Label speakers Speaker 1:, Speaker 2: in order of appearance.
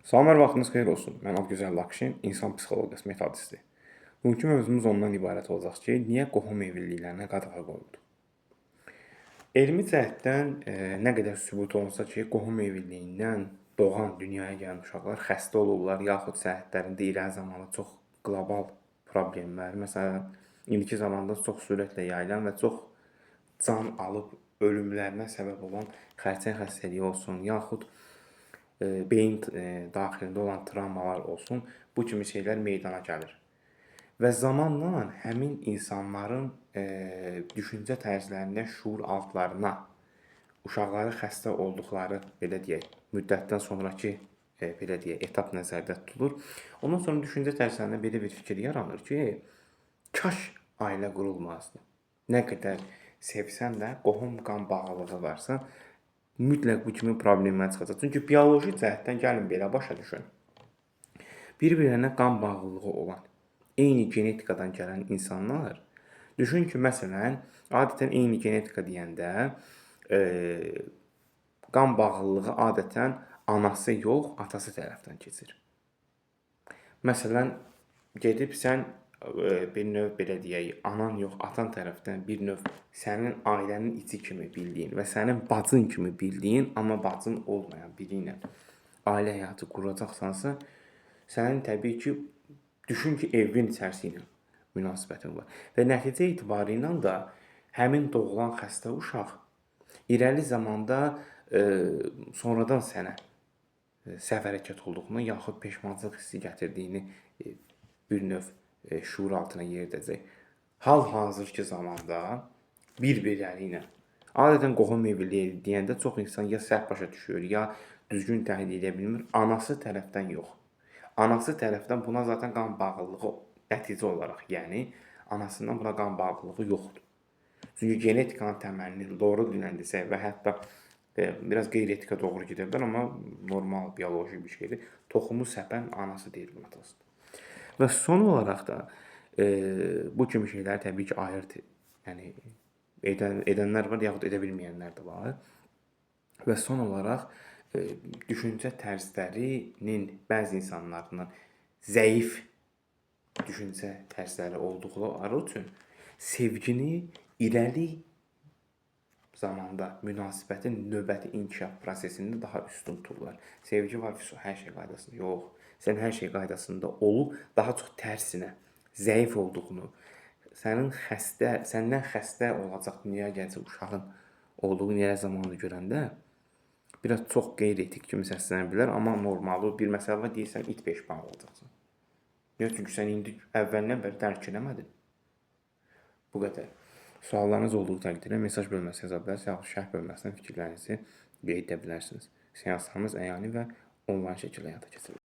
Speaker 1: Salamlar, vaxtınız xeyir olsun. Mən Abgözəl Lakşin, insan psixologiyası metodisti. Bugünkü mövzumuz ondan ibarət olacaq ki, niyə qohum evliliklərinə qadağa qoyuldu? Elmi cəhətdən nə qədər sübut olunsa ki, qohum evliliyindən doğan, dünyaya gələn uşaqlar xəstə olurlar, yaxud səhhətlərində irəli zamanlı çox qlobal problemlər, məsələn, indiki zamanda çox sürətlə yayılan və çox can alıb ölümlərinə səbəb olan xərçəng xəstəliyi olsun, yaxud beyin daxilində olan travmalar olsun, bu kimi şeylər meydana gəlir. Və zamanla həmin insanların düşüncə tərzlərində, şuur altlarına uşaqları xəstə olduqları, belə deyək, müddətdən sonrakı belə deyək, etap nəzərdə tutulur. Ondan sonra düşüncə tərzlərində belə bir fikir yaranır ki, kaş ailə qurulmazdı. Nə qədər sevsən də, qohum qan bağlılığı varsa, mütləq bu kimi problemlər çıxacaq. Çünki bioloji cəhətdən gəlin belə başa düşün. Bir-birlərinə qan bağlılığı olan, eyni genetikadan gələn insanlar, düşün ki, məsələn, adətən eyni genetika deyəndə qan bağlılığı adətən anası yox, atası tərəfdən keçir. Məsələn, gedib sən bir növ belə deyək, anan yox, atan tərəfdən bir növ sənin ailənin içi kimi bildiyin və sənin bacın kimi bildiyin, amma bacın olmayan biri ilə ailə həyatı quracaqsansa, sənin təbii ki, düşün ki, evin içərisi ilə münasibətin var. Və nəticə etibarı ilə də həmin doğulan xəstə uşaq irəli zamanda sonradan sənə səhv hərəkət olduğunu, yaxud peşmançılıq hissi gətirdiyini bir növ şuur altına yeridəcək. Hal-hazırki zamanda bir-birləri ilə adətən qohum evliliyi deyəndə çox insan ya səhv başa düşür, ya düzgün təhlil edə bilmir. Anası tərəfdən yox. Anası tərəfdən buna zaten qan bağlılığı nəticə olaraq, yəni anasından buna qan bağlılığı yoxdur. Çünki genetikanın təməlini doğru dinləndirsə və hətta biraz qeyri-etika doğru gedə bilər, amma normal, bioloji bir şeydir. Toxumu səpən anası deyil buna atasıdır. Və son olaraq da bu kimi şeyləri təbii ki, ayırd edənlər var, yaxud edə bilməyənlər də var. Və son olaraq düşüncə tərzlərinin bəzi insanlarının zəif düşüncə tərzləri olduqları üçün sevgini irəli zamanda münasibətin növbəti inkişaf prosesində daha üstün tuturlar. Sevgi var, hər şey qaydasında. Yox, sən hər şey qaydasında olub, daha çox tərsinə, zəif olduğunu, səndən xəstə olacaq dünyaya gələcək uşağın olduğu yerə zamanı görəndə biraz çox qeyri-etik kimi səslənə bilər, amma normalı bir məsələ var, deyirsən, it peşman olacaqsan. Niyə? Çünki sən indi əvvəldən bəri dərk eləmədin. Bu qədər. Suallarınız olduğu təqdirdə mesaj bölməsinə yaza bilərsiniz, yaxud şərh bölməsinə fikirlərinizi qeyd edə bilərsiniz. Seanslarımız əyani və onlayn şəkildə həyata keçirilir.